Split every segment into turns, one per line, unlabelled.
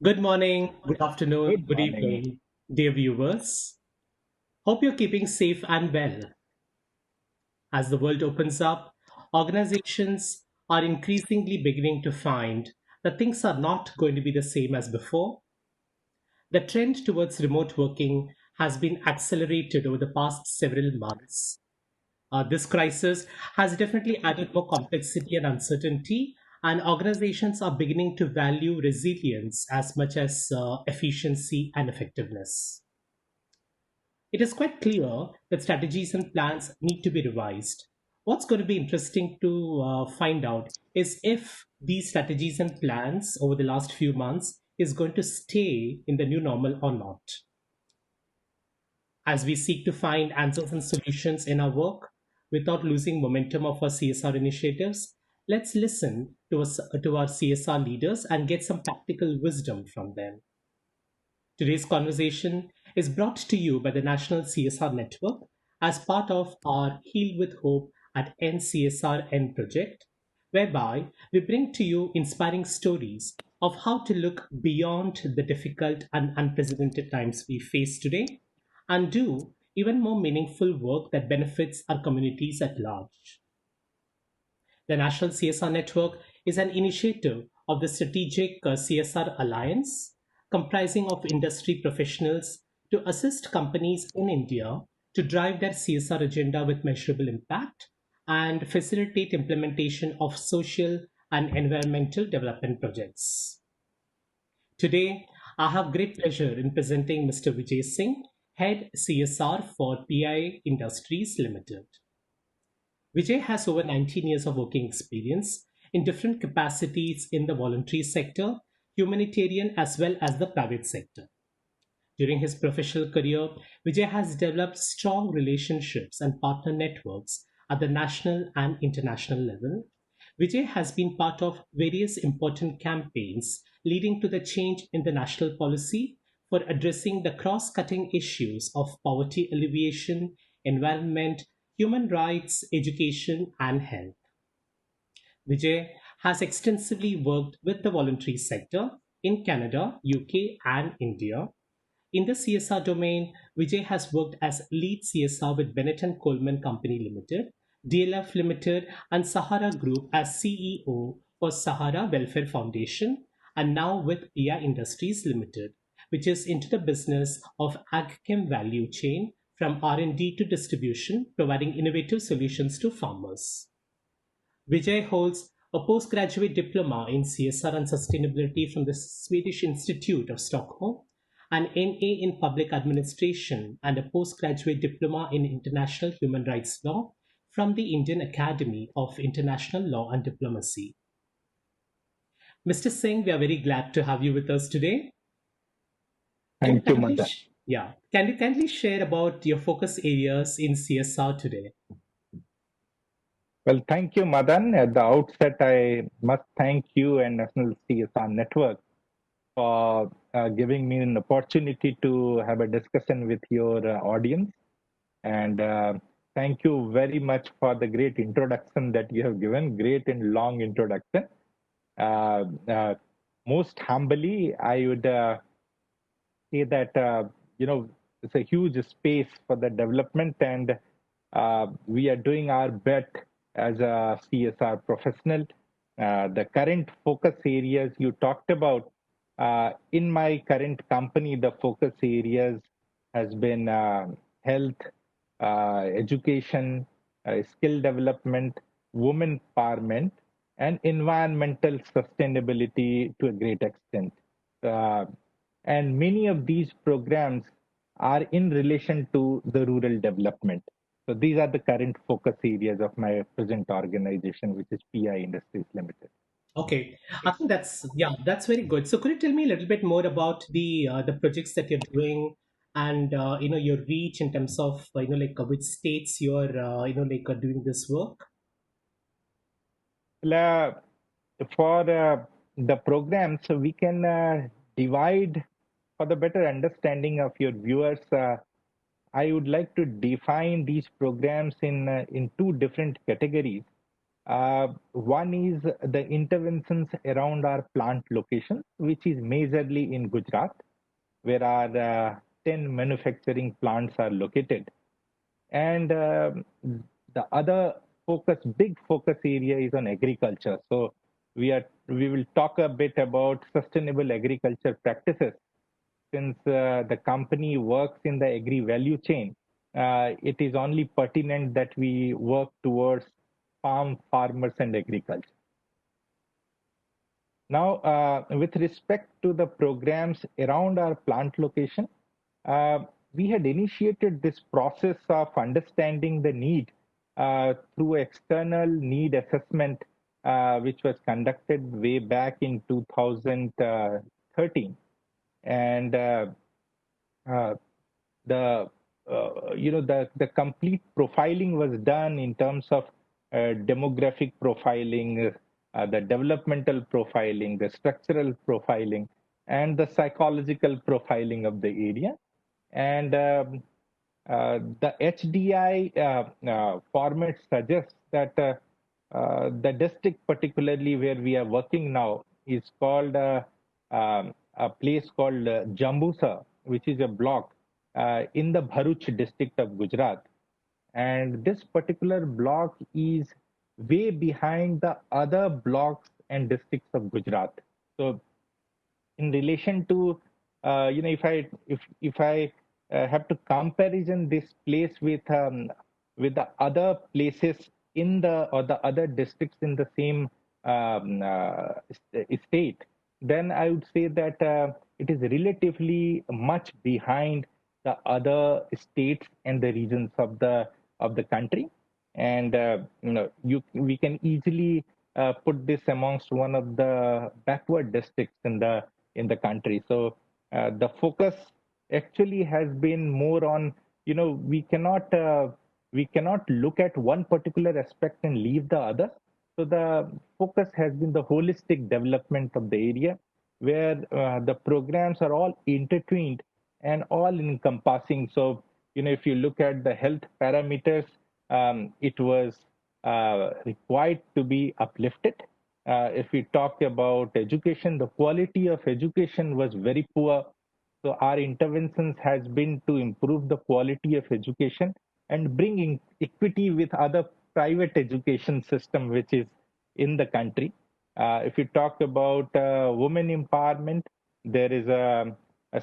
Good morning, good afternoon,
Good
good
morning.
evening, dear viewers. Hope you're keeping safe and well. As the world opens up, organizations are increasingly beginning to find that things are not going to be the same as before. The trend towards remote working has been accelerated over the past several months. This crisis has definitely added more complexity and uncertainty, and organizations are beginning to value resilience as much as efficiency and effectiveness. It is quite clear that strategies and plans need to be revised. What's going to be interesting to find out is if these strategies and plans over the last few months is going to stay in the new normal or not. As we seek to find answers and solutions in our work without losing momentum of our CSR initiatives, let's listen to our CSR leaders and get some practical wisdom from them. Today's conversation is brought to you by the National CSR Network as part of our Heal with Hope at NCSRN project, whereby we bring to you inspiring stories of how to look beyond the difficult and unprecedented times we face today and do even more meaningful work that benefits our communities at large. The National CSR Network is an initiative of the Strategic CSR Alliance, comprising of industry professionals to assist companies in India to drive their CSR agenda with measurable impact and facilitate implementation of social and environmental development projects. Today, I have great pleasure in presenting Mr. Vijay Singh, Head CSR for PI Industries Limited. Vijay has over 19 years of working experience in different capacities in the voluntary sector, humanitarian, as well as the private sector. During his professional career, Vijay has developed strong relationships and partner networks at the national and international level. Vijay has been part of various important campaigns leading to the change in the national policy for addressing the cross cutting issues of poverty alleviation, environment, human rights, education, and health. Vijay has extensively worked with the voluntary sector in Canada, UK, and India. In the CSR domain, Vijay has worked as lead CSR with Bennett and Coleman Company Limited, DLF Limited, and Sahara Group as CEO for Sahara Welfare Foundation, and now with PI Industries Limited, which is into the business of agchem value chain from R&D to distribution, providing innovative solutions to farmers. Vijay holds a postgraduate diploma in CSR and sustainability from the Swedish Institute of Stockholm, an MA in public administration, and a postgraduate diploma in international human rights law from the Indian Academy of International Law and Diplomacy. Mr. Singh, we are very glad to have you with us today. Can you
Thank you,
kindly,
Madan.
can you kindly share about your focus areas in CSR today?
Well, thank you, Madan. At the outset, I must thank you and National CSR Network for giving me an opportunity to have a discussion with your audience. And thank you very much for the great introduction that you have given, great and long introduction. Uh, uh, Most humbly, I would say that it's a huge space for the development, and we are doing our best as a CSR professional. The current focus areas you talked about, in my current company, the focus areas has been health, education, skill development, women empowerment, and environmental sustainability to a great extent. Uh, and many of these programs are in relation to the rural development. So these are the current focus areas of my present organization, which is PI Industries Limited.
Okay, I think that's very good. So could you tell me a little bit more about the projects that you're doing and your reach in terms of which states you're doing this work?
Well, for the program, so we can divide for the better understanding of your viewers. I would like to define these programs in two different categories. One is the interventions around our plant location, which is majorly in Gujarat, where our 10 manufacturing plants are located. And the other big focus area is on agriculture. So we will talk a bit about sustainable agriculture practices. Since the company works in the agri value chain, it is only pertinent that we work towards farmers and agriculture. Now, with respect to the programs around our plant location, uh, we had initiated this process of understanding the need through external need assessment, which was conducted way back in 2013. And uh, the the complete profiling was done in terms of demographic profiling, the developmental profiling, the structural profiling, and the psychological profiling of the area. And the HDI format suggests that the district, particularly where we are working now, is called a place called Jambusa, which is a block in the Bharuch district of Gujarat. And this particular block is way behind the other blocks and districts of Gujarat. So in relation to if I have to comparison this place with the other places in the or the other districts in the same state, then I would say that it is relatively much behind the other states and the regions of the country. And we can easily put this amongst one of the backward districts in the country. So the focus actually has been more on, we cannot look at one particular aspect and leave the other. So the focus has been the holistic development of the area, where the programs are all intertwined and all encompassing. So if you look at the health parameters, it was required to be uplifted. If we talk about education, the quality of education was very poor. So our interventions has been to improve the quality of education and bringing equity with other private education system which is in the country. If you talk about women empowerment, there is a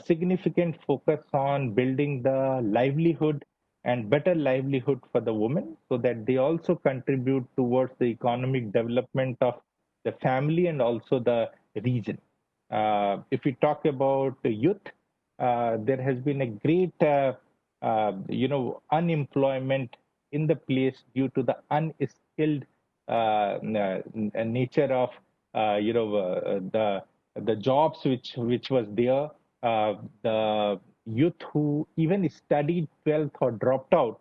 significant focus on building the livelihood and better livelihood for the women, so that they also contribute towards the economic development of the family and also the region. If we talk about the youth, there has been a great, unemployment in the place due to the unskilled nature of, the jobs which was there. The youth who even studied 12th or dropped out,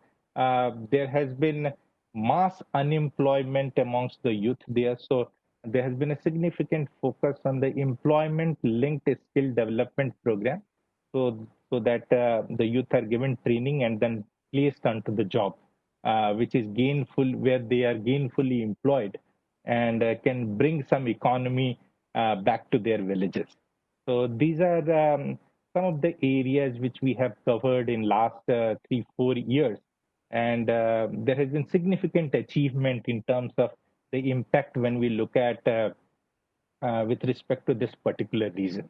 there has been mass unemployment amongst the youth there. So there has been a significant focus on the employment linked skill development program, so that the youth are given training and then placed onto the job, which is gainful, where they are gainfully employed and can bring some economy back to their villages. So these are some of the areas which we have covered in last 3 4 years, and there has been significant achievement in terms of the impact when we look at with respect to this particular region.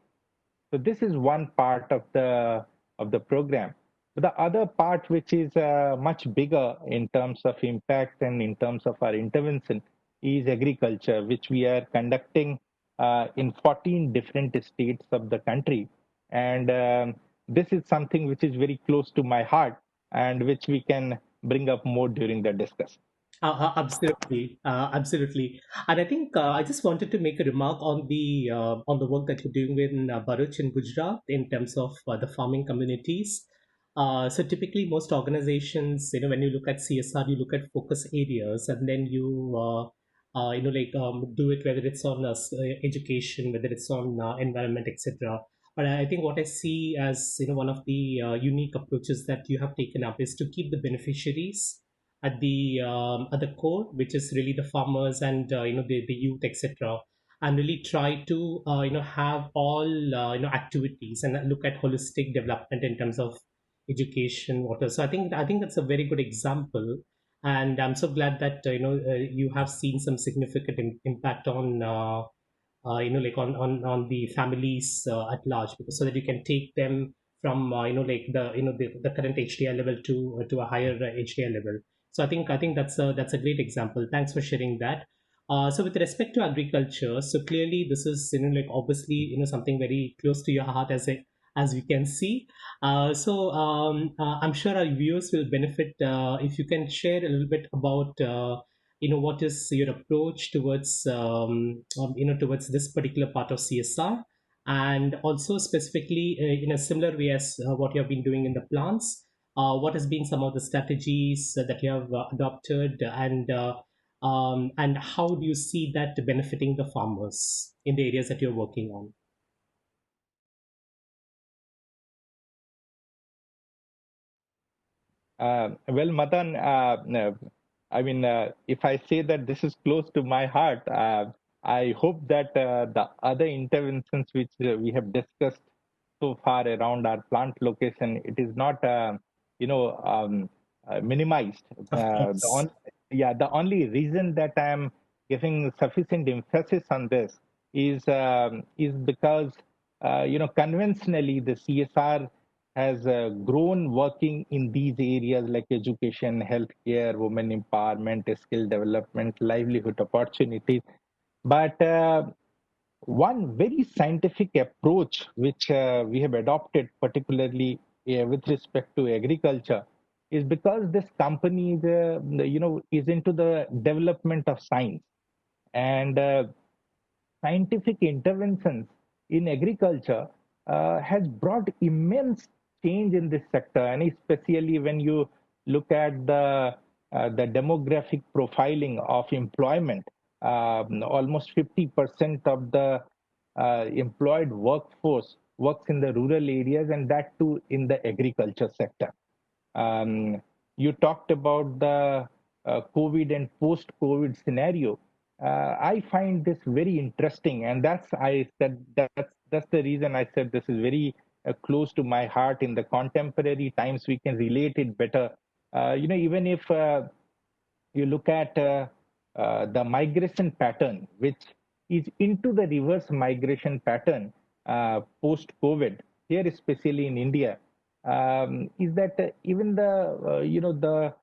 So this is one part of the program. But the other part, which is much bigger in terms of impact and in terms of our intervention, is agriculture, which we are conducting in 14 different states of the country. And this is something which is very close to my heart and which we can bring up more during the discussion.
Absolutely, absolutely. And I think I just wanted to make a remark on the work that you're doing in Bharuch in Gujarat in terms of the farming communities. So typically, most organizations, when you look at CSR, you look at focus areas, and then do it whether it's on education, whether it's on environment, etc. But I think what I see as one of the unique approaches that you have taken up is to keep the beneficiaries at the core, which is really the farmers and the youth, etc., and really try to have all activities and look at holistic development in terms of education, water. So I think that's a very good example, and I'm so glad that you have seen some significant impact on like on the families at large, because so that you can take them from like the current HDI level to a higher HDI level. So I think that's a great example. Thanks for sharing that. So with respect to agriculture, so clearly this is like obviously something very close to your heart, as we can see. I'm sure our viewers will benefit if you can share a little bit about what is your approach towards towards this particular part of CSR, and also specifically in a similar way as what you have been doing in the plants. What has been some of the strategies that you have adopted, and how do you see that benefiting the farmers in the areas that you're working on?
Well, Madan, I mean, if I say that this is close to my heart, I hope that the other interventions which we have discussed so far around our plant location, it is not, you know, minimized.
Of
The
course.
yeah, the only reason that I'm giving sufficient emphasis on this is because, conventionally the CSR has grown working in these areas like education, healthcare, women empowerment, skill development, livelihood opportunities. But one very scientific approach which we have adopted, particularly with respect to agriculture, is because this company is, is into the development of science, and scientific interventions in agriculture has brought immense change in this sector, and especially when you look at the demographic profiling of employment. Almost 50% of the employed workforce works in the rural areas, and that too in the agriculture sector. Um, you talked about the COVID and post-COVID scenario. I find this very interesting, and that's the reason I said this is very close to my heart. In the contemporary times, we can relate it better. Even if you look at the migration pattern, which is into the reverse migration pattern post COVID, here especially in India, is that even the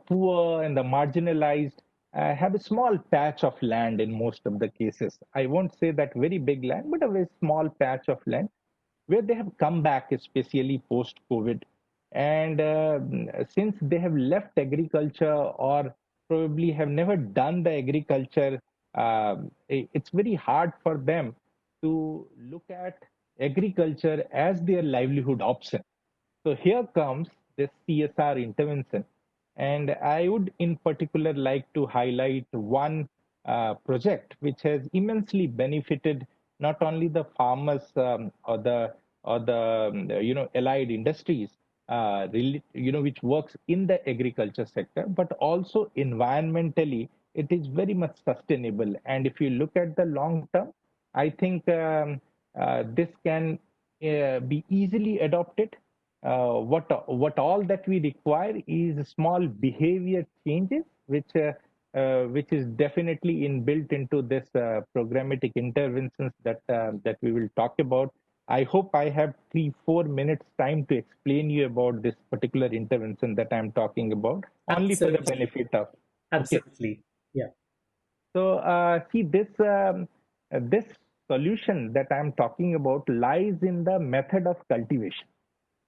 poor and the marginalized have a small patch of land in most of the cases. I won't say that very big land, but a very small patch of land where they have come back, especially post COVID. And since they have left agriculture or probably have never done the agriculture, it's very hard for them to look at agriculture as their livelihood option. So here comes this CSR intervention. And I would in particular like to highlight one project which has immensely benefited not only the farmers or the allied industries, which works in the agriculture sector, but also environmentally it is very much sustainable. And if you look at the long term, I think this can be easily adopted. What all that we require is small behavior changes, which is definitely inbuilt into this programmatic interventions that we will talk about. I hope I have 3-4 minutes time to explain you about this particular intervention that I'm talking about, only for the
Absolutely.
benefit of. Okay.
Absolutely. Yeah.
So see this solution that I'm talking about lies in the method of cultivation.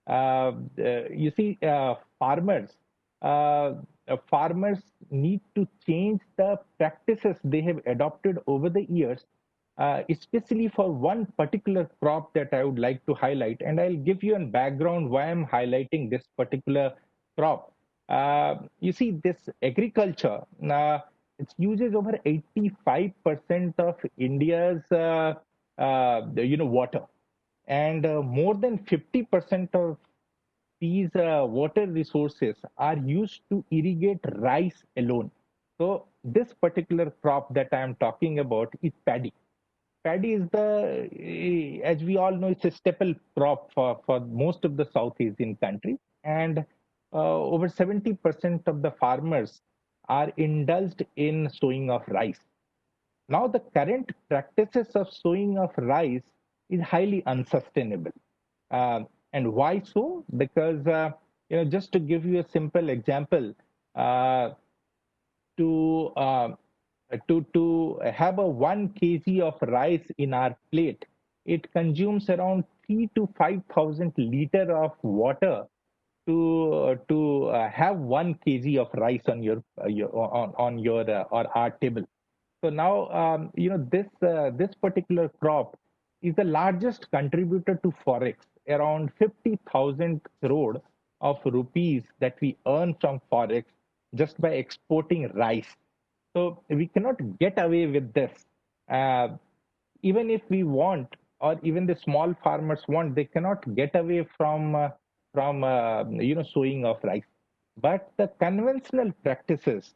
You see, uh, farmers need to change the practices they have adopted over the years, especially for one particular crop that I would like to highlight. And I'll give you a background why I'm highlighting this particular crop. You see, this agriculture, it uses over 85% of India's water, and more than 50% of these water resources are used to irrigate rice alone. So this particular crop that I am talking about is paddy. Paddy is as we all know, it's a staple crop for most of the South Asian countries. And over 70% of the farmers are indulged in sowing of rice. Now, the current practices of sowing of rice is highly unsustainable. And why so? Because, just to give you a simple example, uh, to have a 1 kg of rice in our plate, it consumes around 3 to 5,000 liter of water to have 1 kg of rice on your or our table. So now, this particular crop is the largest contributor to forex. Around 50,000 crore of rupees that we earn from forex just by exporting rice. So we cannot get away with this. Uh, Even if we want, or even the small farmers want, they cannot get away from sowing of rice. But the conventional practices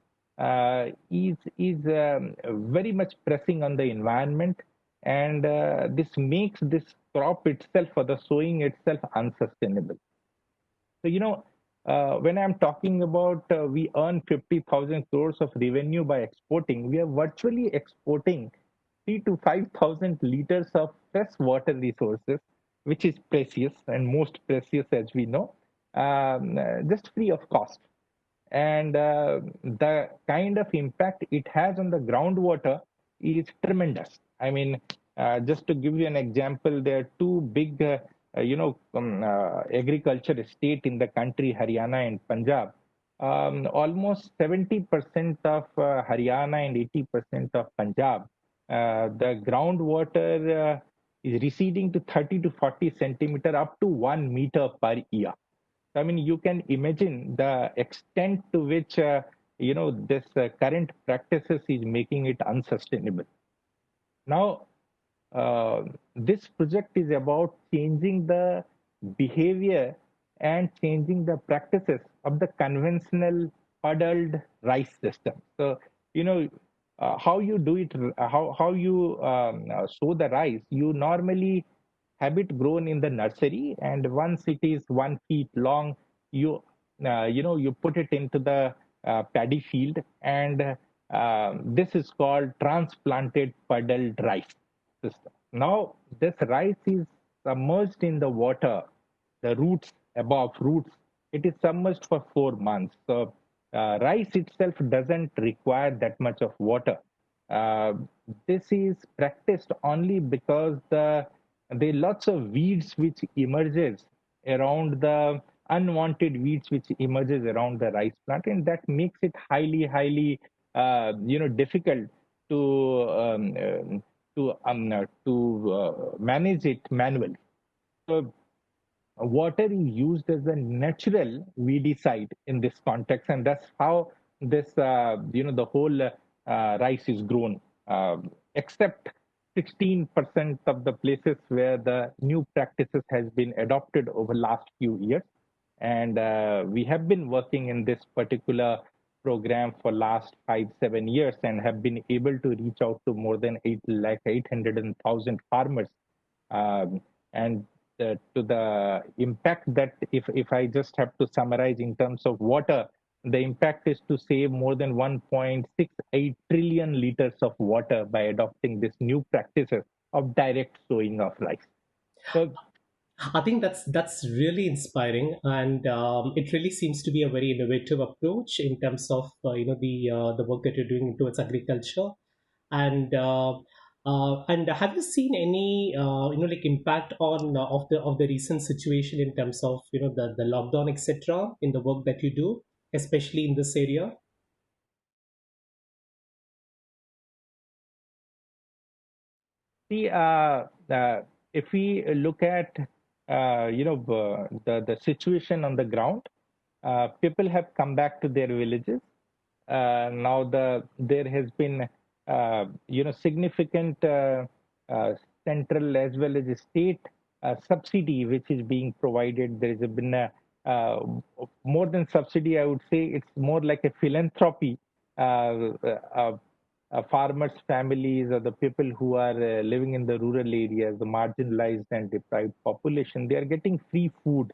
is very much pressing on the environment, and this makes this crop itself or the sowing itself unsustainable. So, when I'm talking about we earn 50,000 crores of revenue by exporting, we are virtually exporting 3 to 5,000 liters of fresh water resources, which is precious and most precious, as we know, just free of cost. And the kind of impact it has on the groundwater is tremendous. I mean, just to give you an example, there are two big, agriculture estate in the country, Haryana and Punjab. Almost 70% of Haryana and 80% of Punjab, the groundwater is receding to 30 to 40 centimeter up to 1 meter per year. I mean, you can imagine the extent to which this current practices is making it unsustainable. Now, this project is about changing the behavior and changing the practices of the conventional puddled rice system. So, how you do it, how you sow the rice, you normally have it grown in the nursery, and once it is 1 feet long, you put it into the paddy field, and this is called transplanted puddled rice system. Now, this rice is submerged in the water, the roots above roots, it is submerged for 4 months. So, rice itself doesn't require that much of water. Uh, this is practiced only because there are lots of weeds which emerges around the unwanted weeds which emerges around the rice plant, and that makes it highly difficult to manage it manually. So water is used as a natural weedicide in this context, and that's how this the whole rice is grown, except 16% of the places where the new practices has been adopted over last few years. And we have been working in this particular program for last 5 7 years and have been able to reach out to more than 800,000 farmers. And to the impact that, if I just have to summarize in terms of water, the impact is to save more than 1.68 trillion liters of water by adopting this new practices of direct sowing of rice. So
I think that's really inspiring, and it really seems to be a very innovative approach in terms of the work that you're doing towards agriculture. And and have you seen any like impact on of the recent situation in terms of the lockdown, etc., in the work that you do, especially in this area?
see, if we look at the situation on the ground, people have come back to their villages. Now there has been significant central as well as state subsidy which is being provided. There has been uh, more than subsidy, I would say it's more like a philanthropy. Farmers' families or the people who are living in the rural areas, the marginalized and deprived population, they are getting free food,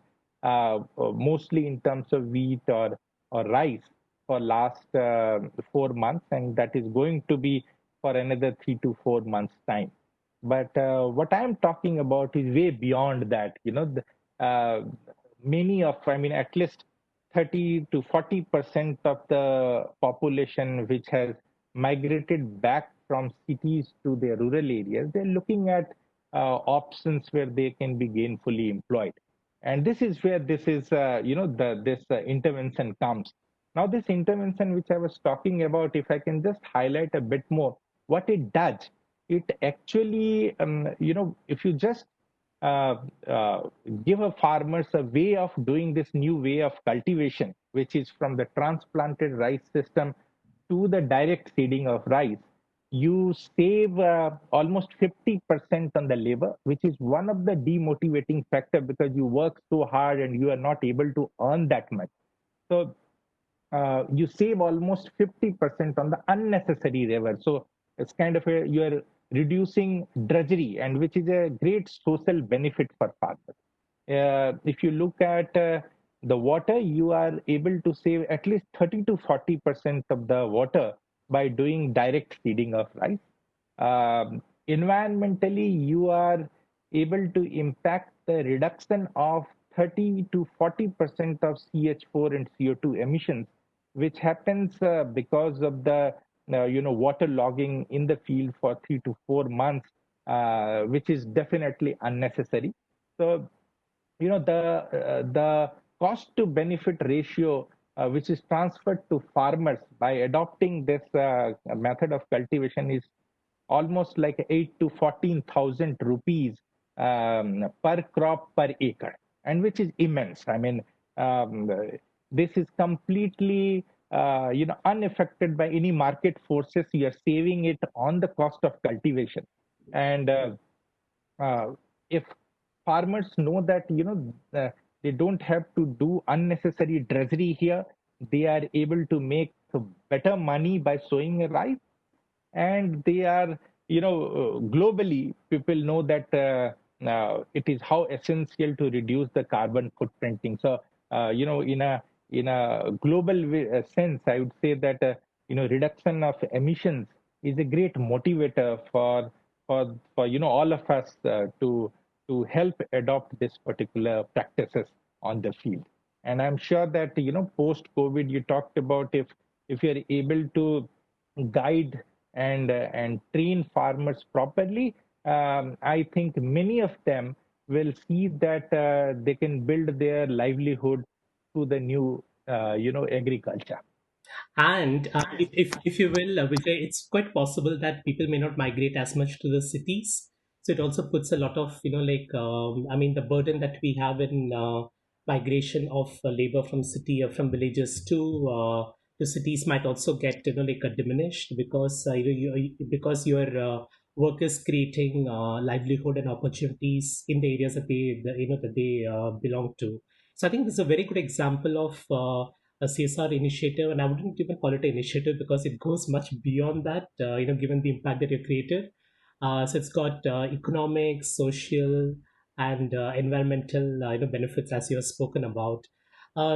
mostly in terms of wheat or rice for last 4 months, and that is going to be for another 3 to 4 months time. But what I'm talking about is way beyond that. Many of, I mean, at least 30 to 40% of the population which has migrated back from cities to their rural areas, they're looking at options where they can be gainfully employed. And this is where this is, this intervention comes. Now, this intervention which I was talking about, if I can just highlight a bit more, what it does, it actually, if you just uh, uh, give a farmers a way of doing this new way of cultivation, which is from the transplanted rice system to the direct seeding of rice, you save almost 50% on the labor, which is one of the demotivating factor because you work so hard and you are not able to earn that much. So you save almost 50% on the unnecessary labor. So it's kind of you're reducing drudgery, and which is a great social benefit for farmers. If you look at the water, you are able to save at least 30 to 40% of the water by doing direct seeding of rice. Environmentally, you are able to impact the reduction of 30 to 40% of CH4 and CO2 emissions, which happens because of the water logging in the field for 3 to 4 months, which is definitely unnecessary. So the cost to benefit ratio which is transferred to farmers by adopting this method of cultivation is almost like 8 to 14,000 rupees per crop per acre, and which is immense. I mean, um, this is completely unaffected by any market forces. You are saving it on the cost of cultivation, and uh, if farmers know that they don't have to do unnecessary drudgery here, they are able to make better money by sowing rice, and they are globally people know that it is how essential to reduce the carbon footprinting. So in a global sense, I would say that reduction of emissions is a great motivator for all of us to help adopt this particular practices on the field. And I'm sure that post COVID, you talked about if you're able to guide and train farmers properly, I think many of them will see that they can build their livelihood through the new agriculture.
And if you will, Vijay, it's quite possible that people may not migrate as much to the cities. So it also puts a lot of, I mean, the burden that we have in migration of labor from city or from villages to cities might also get, diminished because because your work is creating livelihood and opportunities in the areas that they belong to. So I think this is a very good example of a CSR initiative, and I wouldn't even call it an initiative because it goes much beyond that. Given the impact that you created, so it's got economic, social, and environmental benefits as you have spoken about.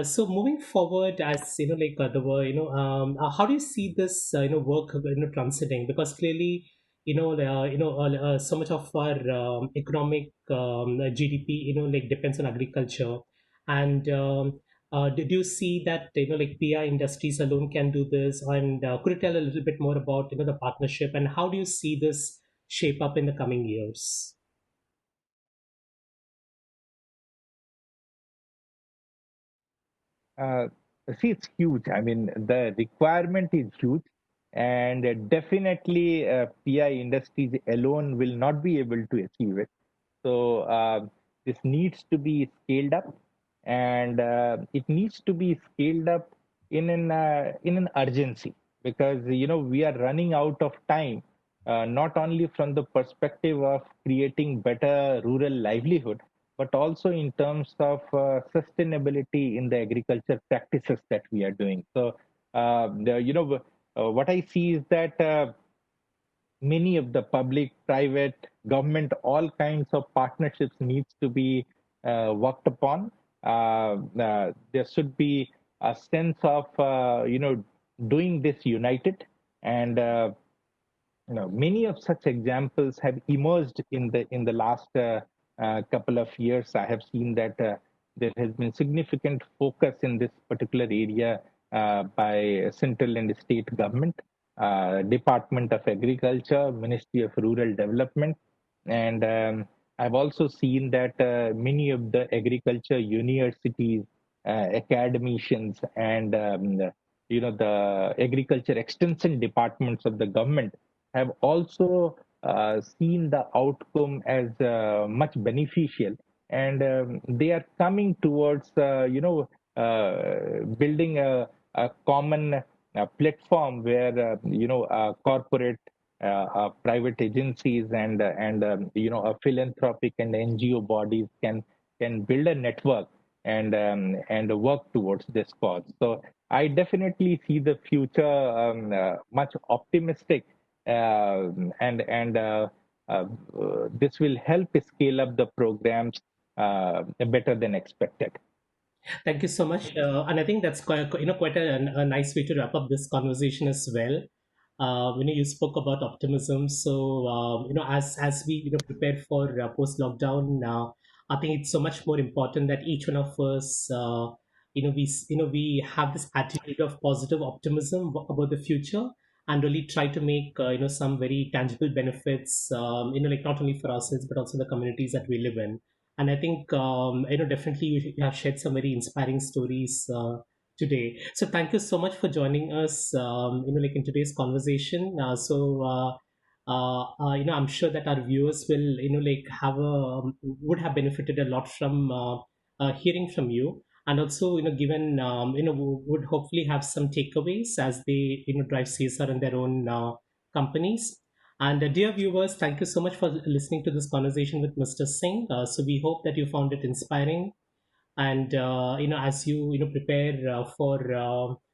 So moving forward, as the word, how do you see this work transiting? Because clearly, so much of our economic GDP depends on agriculture, and did you see that PI industries alone can do this? And could you tell a little bit more about the partnership and how do you see this shape up in the coming years?
Uh, See, it's huge. I mean, the requirement is huge, and definitely PI industries alone will not be able to achieve it. So this needs to be scaled up, and it needs to be scaled up in an urgency, because we are running out of time. Not only from the perspective of creating better rural livelihood, but also in terms of sustainability in the agriculture practices that we are doing. So, what I see is that many of the public, private, government, all kinds of partnerships needs to be worked upon. There should be a sense of doing this united, and many of such examples have emerged in the last couple of years. I have seen that there has been significant focus in this particular area by central and state government, Department of Agriculture, Ministry of Rural Development, and I've also seen that many of the agriculture universities, academicians, and the agriculture extension departments of the government have also seen the outcome as much beneficial, and they are coming towards building a common platform where corporate, private agencies, and philanthropic and NGO bodies can build a network and work towards this cause. So I definitely see the future much optimistic, and this will help scale up the programs better than expected.
Thank you so much, and I think that's quite a nice way to wrap up this conversation as well. When you spoke about optimism, so as we prepare for post lockdown, I think it's so much more important that each one of us we have this attitude of positive optimism about the future, and really try to make some very tangible benefits, like not only for ourselves but also the communities that we live in. And I think definitely you have shared some very inspiring stories today. So thank you so much for joining us, like in today's conversation. I'm sure that our viewers will, like have would have benefited a lot from hearing from you, and also, given, would hopefully have some takeaways as they, drive CSR in their own companies. And dear viewers, thank you so much for listening to this conversation with Mr. Singh. So we hope that you found it inspiring, and as you prepare for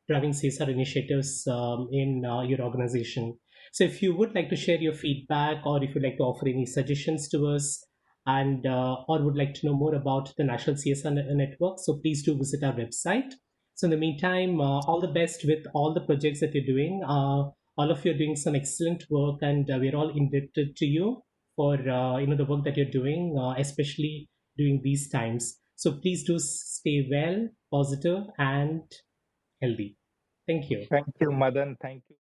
driving CSR initiatives in your organization. So if you would like to share your feedback, or if you'd like to offer any suggestions to us, and or would like to know more about the National CSR Network, so please do visit our website. So in the meantime, all the best with all the projects that you're doing. All of you are doing some excellent work, and we're all indebted to you for the work that you're doing, especially during these times. So please do stay well, positive, and healthy. Thank you.
Thank you, Madan. Thank you.